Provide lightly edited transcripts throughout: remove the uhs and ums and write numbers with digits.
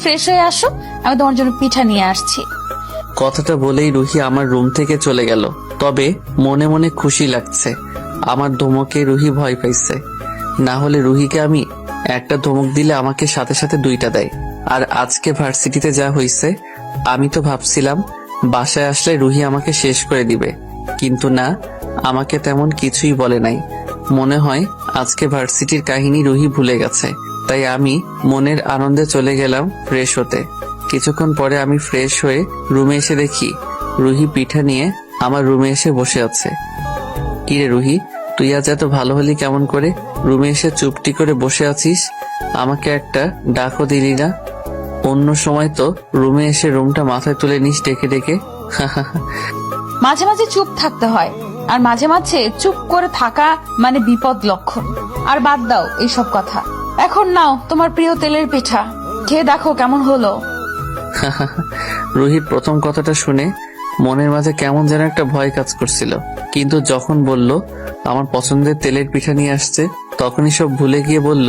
Fresh হয়ে আসো, আমি তোমার জন্য পিঠা নিয়ে আসছি। কথাটা বলেই রুহি আমার রুম থেকে চলে গেল। তবে মনে মনে খুশি লাগছে। আমার ধমকে রুহি ভয় পাইছে। না হলে রুহিকে আমি একটা ধমক দিলে আমাকে সাথে সাথে দুইটা দেয়। আর আজকে ভার্সিটিতে যা হইছে, আমি তো ভাবছিলাম বাসায় আসলে রুহি আমাকে শেষ করে দিবে, কিন্তু না, আমাকে তেমন কিছুই বলে নাই। মনে হয় আজকে ভার্সিটির কাহিনী রুহি ভুলে গেছে। তাই আমি মনের আনন্দে চলে গেলাম ফ্রেশ হতে। কিছুক্ষণ পরে আমি ফ্রেশ হয়ে রুমে এসে দেখি রুহি পিঠা নিয়ে আমার রুমে এসে বসে আছে। কিরে রুহি, তুই আজ এত ভালো হলি কেমন করে? রুমে এসে চুপটি করে বসে আছিস, আমাকে একটা ডাকও দিলি না। অন্য সময় তো রুমে এসে রুমটা মাথায় তুলে নিস ডেকে ডেকে। মাঝে মাঝে চুপ থাকতে হয়, আর মাঝে মাঝে চুপ করে থাকা মানে বিপদ লক্ষণ। আর বাদ দাও এইসব কথা, এখন নাও তোমার প্রিয় তেলের পিঠা, খেয়ে দেখো কেমন হলো। রুহির প্রথম কথাটা শুনে মনের মাঝে কেমন যেন একটা ভয় কাজ করছিল, কিন্তু যখন বলল আমার পছন্দের তেলের পিঠা নিয়ে আসছে, তখনই সব ভুলে গিয়ে বলল,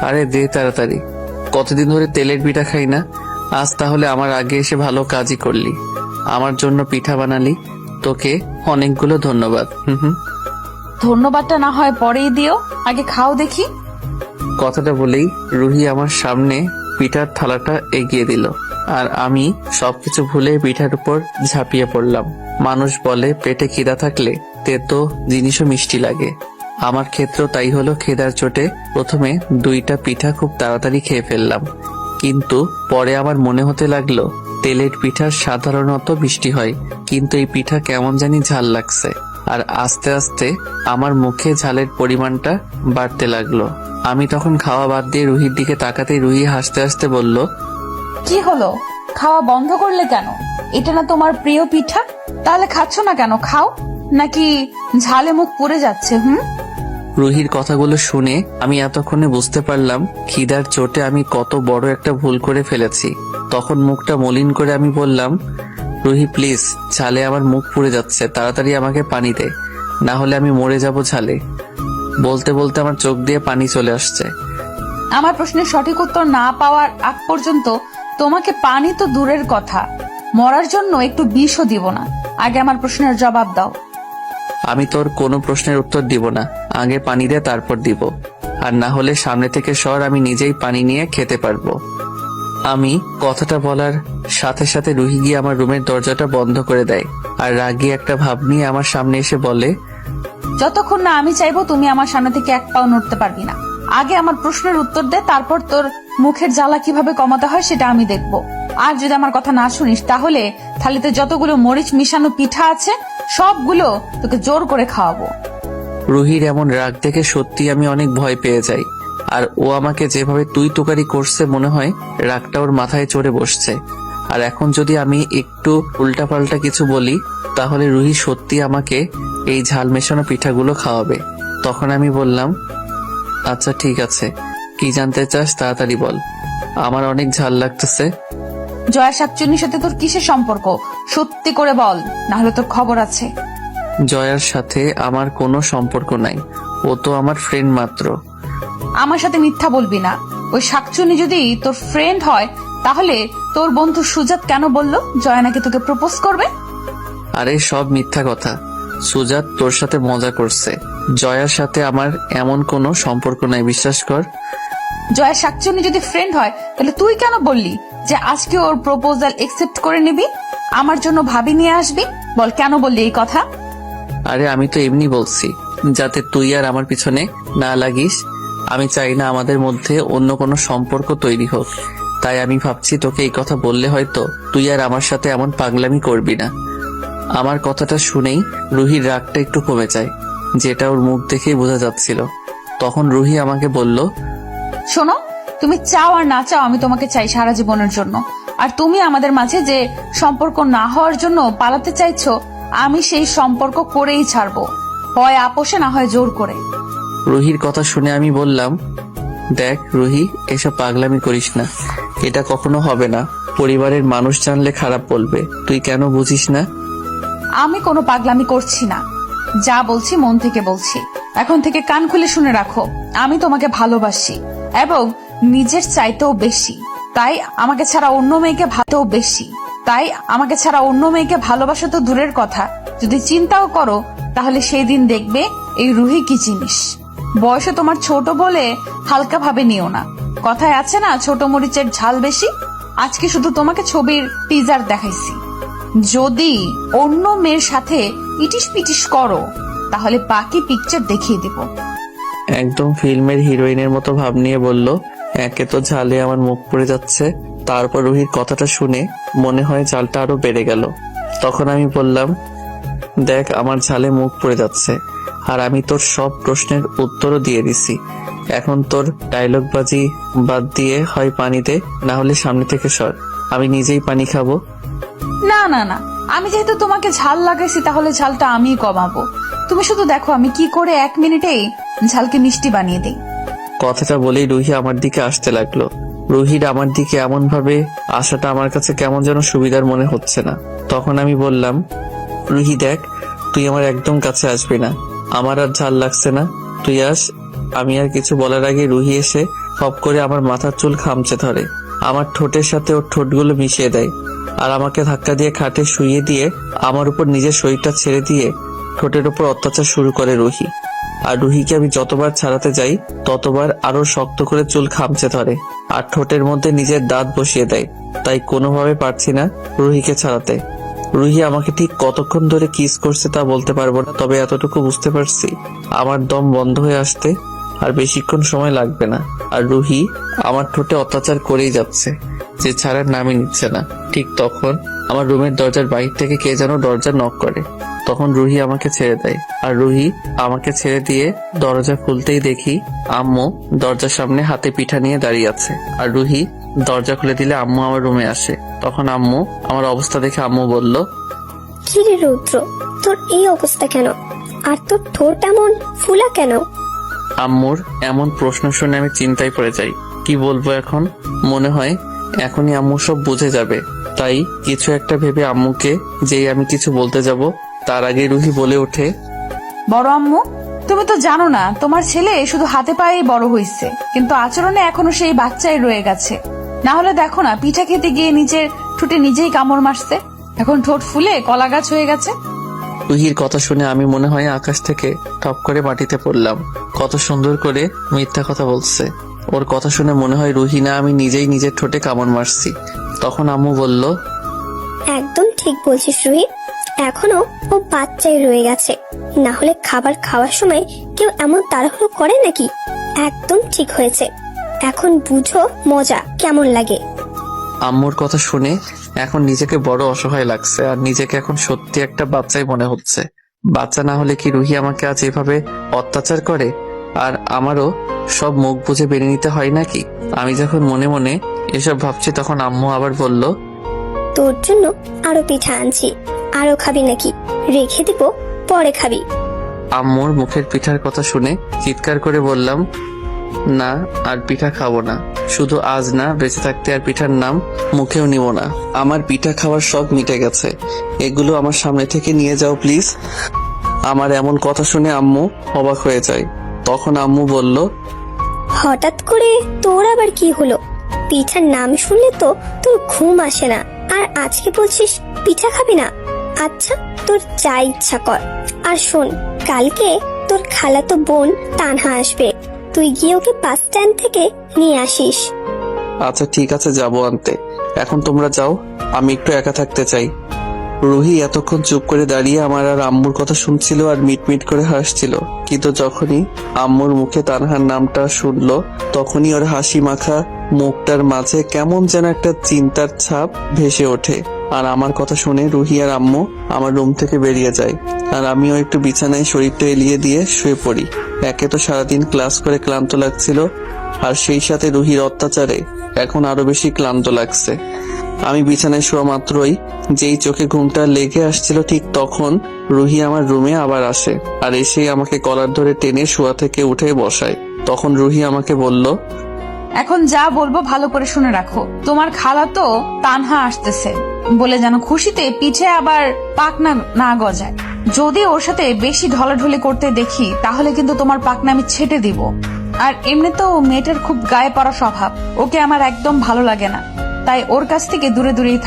আরে দে তাড়াতাড়ি, কতদিন ধরে তেলের পিঠা খাই না, আজ তাহলে আমার আগে এসে ভালো কাজই করলি, আমার জন্য পিঠা বানালি, তোকে অনেকগুলো ধন্যবাদ। ধন্যবাদটা না হয় পরেই দিও, আগে খাও দেখি। কথাটা বলেই রুহি আমার সামনে পিঠার থালাটা এগিয়ে দিল, আর আমি সবকিছু ভুলে পিঠার উপর ঝাঁপিয়ে পড়লাম। মানুষ বলে পেটে খিদা থাকলে তেতো জিনিসও মিষ্টি লাগে। আমার ক্ষেত্রেও তাই হলো। খিদার চোটে প্রথমে দুইটা পিঠা খুব তাড়াতাড়ি খেয়ে ফেললাম, কিন্তু পরে আমার মনে হতে লাগলো তেলের পিঠা সাধারণত মিষ্টি হয়, কিন্তু এই পিঠা কেমন জানি ঝাল লাগছে। আর আস্তে আস্তে আমার মুখে ঝালের পরিমাণটা বাড়তে লাগলো। আমি তখন খাওয়া বাদ দিয়ে রুহির দিকে তাকাতেই রুহি হাসতে হাসতে বলল, কি হলো, খাওয়া বন্ধ করলে কেন? এটা না তোমার প্রিয় পিঠা, তাহলে খাচ্ছ না কেন? খাও, নাকি ঝালে মুখ পুড়ে যাচ্ছে? রুহির কথাগুলো শুনে আমি এতক্ষণে বুঝতে পারলাম খিদার চোটে আমি কত বড় একটা ভুল করে ফেলেছি। তখন মুখটা মলিন করে আমি বললাম, রুহি প্লিজ, ঝালে আমার মুখ পুড়ে যাচ্ছে, তাড়াতাড়ি আমাকে পানি দে, না হলে আমি মরে যাব ঝালে। বলতে বলতে আমার চোখ দিয়ে পানি চলে আসছে। আমার প্রশ্নের সঠিক উত্তর না পাওয়ার আগ পর্যন্ত তোমাকে পানি তো দূরের কথা, মরার জন্য একটু বিষও দিব না। আগে আমার প্রশ্নের জবাব দাও। আমি তোর কোনো প্রশ্নের উত্তর দিব না, আগে পানি দে তারপর দিব, আর না হলে সামনে থেকে সর, আমি নিজেই পানি নিয়ে খেতে পারবো। আমি কথাটা বলার সাথে সাথে রুহি গিয়ে আমার রুমের দরজাটা বন্ধ করে দেয়, আর রাগী একটা ভাব নিয়ে আমার সামনে এসে বলে, যতক্ষণ না আমি চাইবো তুমি আমার সামনে থেকে এক পাও নড়তে পারবি না। আগে আমার প্রশ্নের উত্তর দে, তারপর তোর মুখের জ্বালা কিভাবে কমাতে হয় সেটা আমি দেখবো। আর যদি আমার কথা না শুনিস, তাহলে থালিতে যতগুলো মরিচ মিশানো পিঠা আছে সবগুলো তোকে জোর করে খাওয়াবো। রুহির এমন রাগ দেখে সত্যি আমি অনেক ভয় পেয়ে যাই। আর ও আমাকে যেভাবে তুই তোকারি করছে, মনে হয় রাগটা ওর মাথায় চড়ে বসছে। আর এখন যদি আমি একটু উল্টাপাল্টা কিছু বলি, তাহলে রুহি সত্যি আমাকে এই ঝাল মেশানো পিঠাগুলো খাওয়াবে। তখন আমি বললাম, আচ্ছা ঠিক আছে, কি জানতে চাস তাড়াতাড়ি বল, আমার অনেক ঝাল লাগতেছে। জয়া শাকচুন্নির সাথে তোর কিসের সম্পর্ক? সত্যি করে বল, না হলে তোর খবর আছে। জয়ার সাথে আমার কোনো সম্পর্ক নাই, ও তো আমার ফ্রেন্ড মাত্র। আমার সাথে মিথ্যা বলবি না। ওই শাকচুন্নি যদি তোর ফ্রেন্ড হয়, তাহলে তোর বন্ধু সুজাত কেন বলল জয়া নাকি তোকে প্রপোজ করবে? আরে সব মিথ্যা কথা, সুজাত তোর সাথে মজা করছে। জয়ার সাথে আমার এমন কোনো সম্পর্ক নাই, বিশ্বাস কর। জয়া শাকচুন্নি যদি ফ্রেন্ড হয়, তাহলে তুই কেন বললি যে আজকে ওর প্রপোজাল একসেপ্ট করে নিবি, আমার জন্য ভাবি নিয়ে আসবি? বল, কেন বললি এই কথা? আরে আমি তো এমনি বলছি, যাতে তুই আর আমার পিছনে না লাগিস। আমি চাই না আমাদের মধ্যে অন্য কোনো সম্পর্ক তৈরি হোক, তাই আমি ভাবছি তোকে এই কথা বললে হয়তো তুই আর আমার সাথে এমন পাগলামি করবি না। আমার কথাটা শুনেই রুহির রাগটা একটু কমে যায়, যেটা ওর মুখ দেখেই বোঝা যাচ্ছিল। তখন রুহি আমাকে বলল, শোনো, তুমি চাও আর না চাও, আমি তোমাকে চাই সারা জীবনের জন্য। আর তুমি আমাদের মাঝে যে সম্পর্ক না হওয়ার জন্য পালাতে চাইছো, আমি সেই সম্পর্ক করেই ছাড়বো, হয় আপোষে না হয় জোর করে। রুহির কথা শুনে আমি বললাম, দেখ রুহি, এসব পাগলামি করিস না, এটা কখনো হবে না। পরিবারের মানুষ জানলে খারাপ বলবে, তুই কেন বুঝিস না? আমি কোনো পাগলামি করছি না, যা বলছি মন থেকে বলছি। এখন থেকে কান খুলে শুনে রাখো, আমি তোমাকে ভালোবাসি, এবং নিজের চাইতেও বেশি। তাই আমাকে ছাড়া অন্য মেয়েকে ভালোবাসা তো দূরের কথা, যদি চিন্তাও করো তাহলে সেই দিন দেখবে এই রুহি কি জিনিস। বয়সে তোমার ছোট বলে হালকা ভাবে নিও না। কথায় আছে না, ছোট মরিচের ঝাল বেশি। আজকে শুধু তোমাকে ছবির টিজার দেখাইছি, যদি অন্য মেয়ের সাথে ইটিস পিটিস করো তাহলে বাকি পিকচার দেখিয়ে দিব। একদম ফিল্মের হিরোইনের মতো ভাব নিয়ে বলল। একে তো ঝালে আমার মুখ পড়ে যাচ্ছে, তারপর রুহির কথাটা শুনে মনে হয় ঝালটা আরো বেড়ে গেল। তখন আমি বললাম, দেখ আমার ঝালে মুখ পড়ে যাচ্ছে, আর আমি তোর সব প্রশ্নের উত্তরও দিয়ে দিছি। এখন তোর ডায়লগবাজি বাদ দিয়ে হয় পানি দে, না হলে সামনে থেকে সর, আমি নিজেই পানি খাবো। না না না, আমি যেহেতু তোমাকে ঝাল লাগাইছি তাহলে ঝালটা আমিই কমাবো। তুমি শুধু দেখো আমি কি করে 1 মিনিটেই ঝালকে মিষ্টি বানিয়ে দিই। কথাটা বলেই রুহি আমার দিকে আসতে লাগলো। রুহির আমার দিকে এমন ভাবে আসাটা আমার কাছে কেমন যেন সুবিধার মনে হচ্ছে না। তখন আমি বললাম, রুহি দেখ, তুই আমার একদম কাছে আসবি না, আমার আর ঝাল লাগছে না, তুই আস। আমি আর কিছু বলার আগে রুহি এসে হপ করে আমার মাথার চুল খামচে ধরে, আমার ঠোঁটের সাথে ওর ঠোঁটগুলো মিশিয়ে দেয়, আর আমাকে ধাক্কা দিয়ে খাটে শুইয়ে দিয়ে আমার উপর নিজের শরীরটা ছেড়ে দিয়ে ঠোঁটের উপর অত্যাচার শুরু করে রুহি। আর রুহিকে আমি যতবার ছাড়াতে যাই ততবার আরো শক্ত করে চুল খামচে ধরে আর ঠোঁটের মধ্যে নিজের দাঁত বসিয়ে দেয়। তাই কোনোভাবে পারছি না রুহিকে ছাড়াতে। রুহি আমাকে ঠিক কতক্ষণ ধরে কিস করছে তা বলতে পারবো না, তবে এতটুকু বুঝতে পারছি আমার দম বন্ধ হয়ে আসতে আর বেশিক্ষণ সময় লাগবে না। আর রুহি আমার ঠোঁটে অত্যাচার করেই যাচ্ছে, যে ছাড়ার নামই নিচ্ছে না। ঠিক তখন আমার রুমের দরজার বাইরে থেকে কে যেন দরজা নক করে। তখন রুহি আমাকে ছেড়ে দেয়, আর রুহি আমাকে ছেড়ে দিয়ে দরজা খুলতেই দেখি আম্মু দরজার সামনে হাতে পিঠা নিয়ে দাঁড়িয়ে আছে। আর রুহি দরজা খুলে দিলে আম্মু আমার রুমে আসে। তখন আম্মু আমার অবস্থা দেখে আম্মু বলল, কি রে রুদ্র, তোর এই অবস্থা কেন? আর তোর ঠোঁট এমন ফুলা কেন? আম্মুর এমন প্রশ্ন শুনে আমি চিন্তায় পড়ে যাই। কি বলবো এখন? মনে হয় এখনই আম্মু সব বুঝে যাবে। তাই কিছু একটা ভেবে আম্মুকে যেই আমি কিছু বলতে যাব তার আগে রুহি বলে ওঠে, বড় আম্মু, তুমি তো জানো না তোমার ছেলে শুধু হাতে পায়েই বড় হয়েছে, কিন্তু আচরণে এখনো সেই বাচ্চাই রয়ে গেছে। না হলে দেখো না, পিঠা খেতে গিয়ে নিজের ঠোঁটে নিজেই কামড় মারছে, এখন ঠোঁট ফুলে কলা গাছ হয়ে গেছে। রুহির কথা শুনে আমি মনে হয় আকাশ থেকে টপ করে মাটিতে পড়লাম। কত সুন্দর করে মিথ্যা কথা বলছে। ওর কথা শুনে মনে হয় রুহি না, আমি নিজেই নিজের ঠোঁটে কামড় মারছি। তখন আম্মু বলল, একদম ঠিক বলছিস রুহি, এখনো ও বাচ্চাই রয়ে গেছে। না হলে খাবার খাওয়ার সময় কেউ এমন তাড়াহুড়ো করে নাকি? একদম ঠিক হয়েছে, এখন বুঝো মজা কেমন লাগে। আম্মুর কথা শুনে এখন নিজেকে বড় অসহায় লাগছে, আর নিজেকে এখন সত্যি একটা বাচ্চাই মনে হচ্ছে। বাচ্চা না হলে কি রুহি আমাকে আজ এভাবে অত্যাচার করে, আর আমারও সব মুখ বুঝে বেড়ে নিতে হয় নাকি? আমি যখন মনে মনে এসব ভাবছি তখন আম্মু আবার বলল, তোর জন্য আরো পিঠা আনছি, আরো খাবি নাকি? রেখে দিব, পরে খাবি। আম্মুর মুখের পিঠার কথা শুনে চিৎকার করে বললাম, না আর পিঠা খাবো না। শুধু আজ না, বেঁচে থাকতে আর পিঠার নাম মুখেও নিব না। আমার পিঠা খাওয়ার শখ মিটে গেছে, এগুলো আমার সামনে থেকে নিয়ে যাও প্লিজ। আমার এমন কথা শুনে আম্মু অবাক হয়ে যায়। তখন আম্মু বলল, হঠাৎ করে তোর আবার কি হলো? পিঠার নাম শুনলে তো তোর ঘুম আসে না, আর আজকে বলছিস পিঠা খাবি না? আচ্ছা, তোর যা ইচ্ছা কর। আর শোন, কালকে তোর খালাতো বোন তানহা আসবে, তুই গিয়ে ওকে বাস স্ট্যান্ড থেকে নিয়ে আসিস। আচ্ছা ঠিক আছে, যাবো আনতে। এখন তোমরা যাও, আমি একটু একা থাকতে চাই। রুহি এতক্ষণ চুপ করে দাঁড়িয়ে আমার আর আম্মুর কথা শুনছিল আর মিটমিট করে হাসছিল, কিন্তু যখনই আম্মুর মুখে তানহার নামটা শুনলো তখনই ওর হাসি মাখা মুখটার মাঝে কেমন যেন একটা চিন্তার ছাপ ভেসে ওঠে। আর আমার কথা শুনে রুহি আর আম্মু আমার রুম থেকে বেরিয়ে যায়, আর আমিও একটু বিছানায় শরীরটা এলিয়ে দিয়ে শুয়ে পড়ি। একে তো সারাদিন ক্লাস করে ক্লান্ত লাগছিল, আর সেই সাথে রুহির অত্যাচারে এখন আরো বেশি ক্লান্ত লাগছে। আমি বিছানায় শোয়া মাত্রই যেই চোখে ঘুমটা লেগে আসছিল ঠিক তখন রুহি আমার রুমে আবার আসে, আর এসেই আমাকে কলার ধরে টেনে শোয়া থেকে উঠে বসায়। তখন রুহি আমাকে বলল, এখন যা বলবো ভালো করে শুনে রাখো। তোমার খালা তো তানহা আসতেছে বলে যেন খুশিতে পিঠে আবার পাকনা না গজায়। যদি ওর সাথে বেশি ঢলাঢলি করতে দেখি তাহলে কিন্তু তোমার পাকনা আমি ছেটে দিব। আর এমনিতেও মেয়েটার খুব গায়ে পড়া স্বভাব, ওকে আমার একদম ভালো লাগে না। তাই ওর কাছ থেকে দূরে দূরেই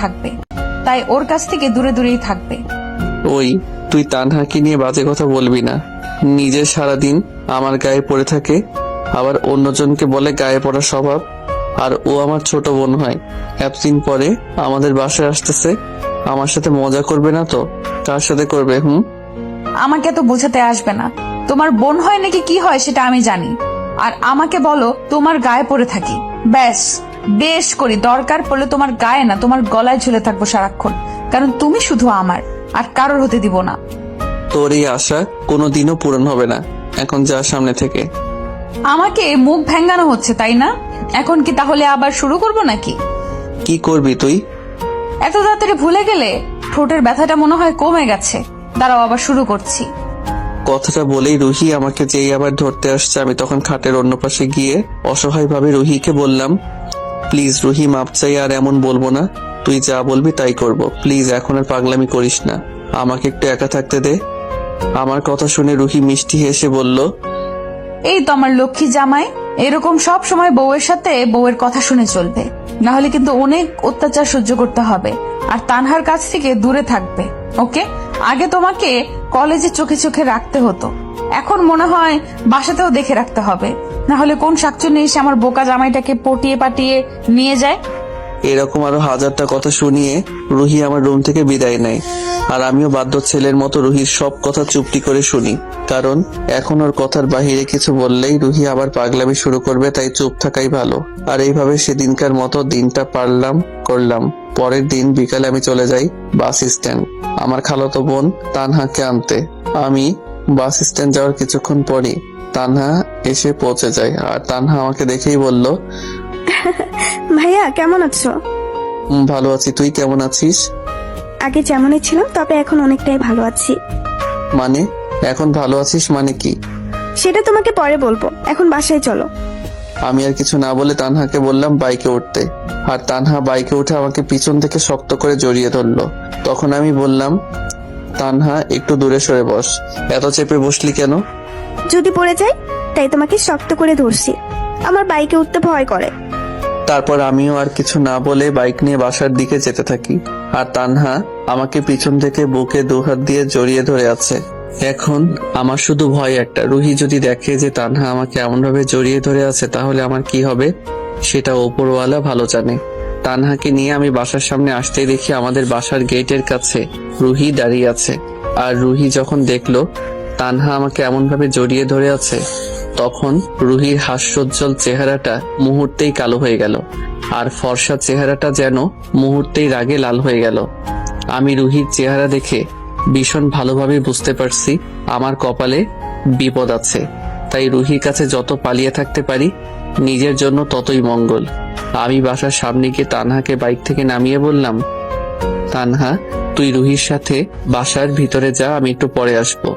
থাকবে। ওই, তুই তানহাকে নিয়ে বাজে কথা বলবি না। নিজে সারাদিন আমার গায়ে পড়ে থাকে, আবার অন্যজনকে বলে গায়ে পড়া স্বভাব। আর ও আমার ছোট বোন হয়, এতদিন পরে আমাদের বাসায় আসতেছে, আমার সাথে মজা করবে না তো কার সাথে করবে? আমাকে তো বোঝাতে আসবে না, তোমার বোন হয় নাকি কি হয় সেটা আমি জানি। আর আমাকে বলো তোমার গায়ে পড়ে থাকি, ব্যাস বেশ করি। দরকার পড়লে তোমার গায়ে না, তোমার গলায় ঝুলে থাকবো সারাক্ষণ, কারণ তুমি শুধু আমার, আর কারোর হতে দিব না। তোর এই আশা কোনোদিনও পূরণ হবে না, এখন যা সামনে থেকে। আমাকে মুখ ভেঙ্গানো হচ্ছে তাই না? এখন কি তাহলে আবার শুরু করব নাকি? কি করবি তুই? এত তাড়াতাড়ি ভুলে গেলে? ঠোঁটের ব্যথাটা মনে হয় কমে গেছে। দাঁড়াও, আবার শুরু করছি। কথাটা বলেই রুহি আমাকে যেই আবার ধরতে আসছে, আমি তখন খাটের অন্য পাশে গিয়ে অসহায়ভাবে রুহিকে বললাম, প্লিজ রুহি, মাপ চাই, আর এমন বলবো না। তুই যা বলবি তাই করব। প্লিজ এখন আর পাগলামি করিস না, আমাকে একটু একা থাকতে দে। আমার কথা শুনে রুহি মিষ্টি হেসে বলল, এই তো আমার লক্ষ্মী জামাই, এরকম সব সময় বউয়ের সাথে বউয়ের কথা শুনে চলবে, না হলে কিন্তু অনেক অত্যাচার সহ্য করতে হবে। আর তানহার কাছ থেকে দূরে থাকবে, ওকে? আগে তোমাকে কলেজে চোখে চোখে রাখতে হতো, এখন মনে হয় বাসাতেও দেখে রাখতে হবে, না হলে কোন শাকচুন্নি এসে আমার বোকা জামাইটাকে পটিয়ে পাটিয়ে নিয়ে যায়। এরকম আরো হাজারটা কথা শুনিয়ে রুহি আমার রুম থেকে বিদায় নেয়। আর আমিও বাধ্য ছেলের মতো রুহির সব কথা চুপটি করে শুনি, কারণ এখন ওর কথার বাহিরে কিছু বললেই রুহি আবার পাগলামি শুরু করবে, তাই চুপ থাকাই ভালো। আর এইভাবে সেদিনকার মতো দিনটা করলাম। পরের দিন বিকালে আমি চলে যাই বাস স্ট্যান্ড আমার খালাতো বোন তানহাকে আনতে। আমি বাস স্ট্যান্ড যাওয়ার কিছুক্ষণ পরই তানহা এসে পৌঁছে যায়, আর তানহা আমাকে দেখেই বলল, ভাইয়া কেমন আছো? ভালো আছি, তুই কেমন আছিস? আগে যেমনই ছিলাম, তবে এখন অনেকটাই ভালো আছি। মানে এখন ভালো আছিস মানে কি? সেটা তোমাকে পরে বলবো, এখন বাসায় চলো। আমি আর কিছু না বলে তানহাকে বললাম বাইকে উঠতে, আর তানহা বাইকে উঠে আমাকে পিছন থেকে শক্ত করে জড়িয়ে ধরলো। তখন আমি বললাম, তানহা একটু দূরে সরে বস। এত চেপে বসলি কেন? যদি পড়ে যাই তাই তোমাকে শক্ত করে ধরছি, আমার বাইকে উঠতে ভয় করে। তারপর আমিও আর কিছু না বলে বাইক নিয়ে বাসার দিকে যেতে থাকি, আর তানহা আমাকে পিছন থেকে বুকে দুহাত দিয়ে জড়িয়ে ধরে আছে। এখন আমার শুধু ভয় একটা, রুহি যদি দেখে যে তানহা আমাকে এমন ভাবে জড়িয়ে ধরে আছে, তাহলে আমার কি হবে সেটা ওপরওয়ালা ভালো জানে। তানহাকে নিয়ে আমি বাসার সামনে আসতেই দেখি আমাদের বাসার গেটের কাছে রুহি দাঁড়িয়ে আছে। আর রুহি যখন দেখলো তানহা আমাকে এমন ভাবে জড়িয়ে ধরে আছে, তখন রুহির হাস্যোজ্জ্বল চেহারাটা মুহূর্তেই কালো হয়ে গেল, আর ফর্সা চেহারাটা যেন মুহূর্তেই রাগে লাল হয়ে গেল। আমি রুহির চেহারা দেখে ভীষণ ভালোভাবে বুঝতে পারছি আমার কপালে বিপদ আছে, তাই রুহির কাছে যত পালিয়ে থাকতে পারি নিজের জন্য ততই মঙ্গল। আমি বাসার সামনে গিয়ে তানহাকে বাইক থেকে নামিয়ে বললাম, তানহা তুই রুহির সাথে বাসার ভিতরে যা, আমি একটু পরে আসবো।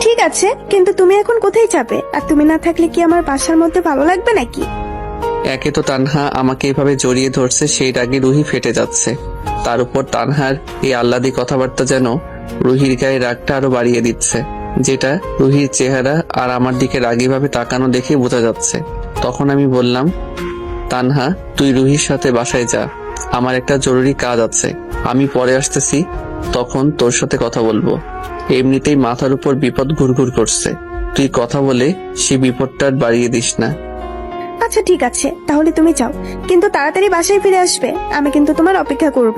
ঠিক আছে, কিন্তু তুমি এখন কোথায় যাবে? আর তুমি না থাকলে কি আমার বাসার মধ্যে ভালো লাগবে নাকি? একে তো তানহা আমাকে এভাবে জড়িয়ে ধরছে, সেই রাগে রুহি ফেটে যাচ্ছে, তার উপর তানহার এই আহ্লাদি কথাবার্তা যেন রুহির গায়ে রাগটা আরো বাড়িয়ে দিচ্ছে, যেটা রুহির চেহারা আর আমার দিকে রাগীভাবে তাকানো দেখে বোঝা যাচ্ছে। তখন আমি বললাম, তানহা তুই রুহির সাথে বাসায় যা, আমার একটা জরুরি কাজ আছে, আমি পরে আসতেছি, তখন তোর সাথে কথা বলবো। এমনিতেই মাথার উপর বিপদ ঘুরঘুর করছে, তুই কথা বলে সে বিপদটা আর বাড়িয়ে দিস না। আচ্ছা ঠিক আছে, তাহলে তুমি যাও, কিন্তু তাড়াতাড়ি বাসায় ফিরে আসবে, আমি কিন্তু তোমার অপেক্ষা করব।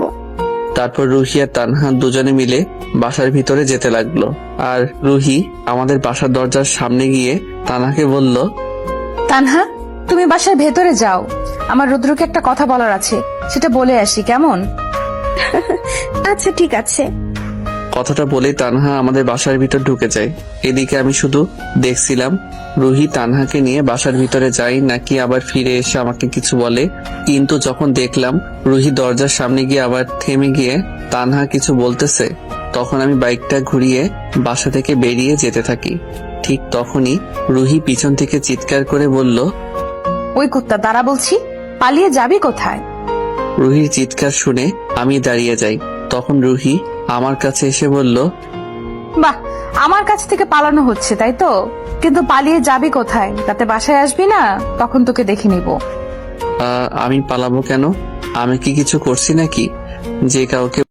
তারপর রুহি আর তানহা দুজনে মিলে বাসার ভিতরে যেতে লাগলো, আর রুহি আমাদের বাসার দরজার সামনে গিয়ে তানহাকে বলল, তানহা তুমি বাসার ভেতরে যাও, আমার রুদ্রকে একটা কথা বলার আছে, সেটা বলে আসি, কেমন? আচ্ছা ঠিক আছে। কথাটা বলেই তানহা আমাদের বাসার ভিতর ঢুকে যায়। এদিকে আমি শুধু দেখছিলাম রুহি তানহাকে নিয়ে বাসার ভিতরে যায় নাকি আবার ফিরে এসে আমাকে কিছু বলে, কিন্তু যখন দেখলাম রুহি দরজার সামনে গিয়ে আবার থেমে গিয়ে তানহা কিছু বলতেছে, তখন আমি বাইকটা ঘুরিয়ে বাসা থেকে বেরিয়ে যেতে থাকি। ঠিক তখনই রুহি পিছন থেকে চিৎকার করে বলল, ওই কুত্তা দাঁড়া বলছি, পালিয়ে যাবি কোথায়? রুহির চিৎকার শুনে আমি দাঁড়িয়ে যাই। তখন রুহি আমার কাছে এসে বলল, বাহ, আমার কাছ থেকে পালানো হচ্ছে তাই তো? কিন্তু পালিয়ে যাবি কোথায়? রাতে বাসায় আসবি না? তখন তোকে দেখে নিব। আমি পালাবো কেন? আমি কি কিছু করছি নাকি যে কাউকে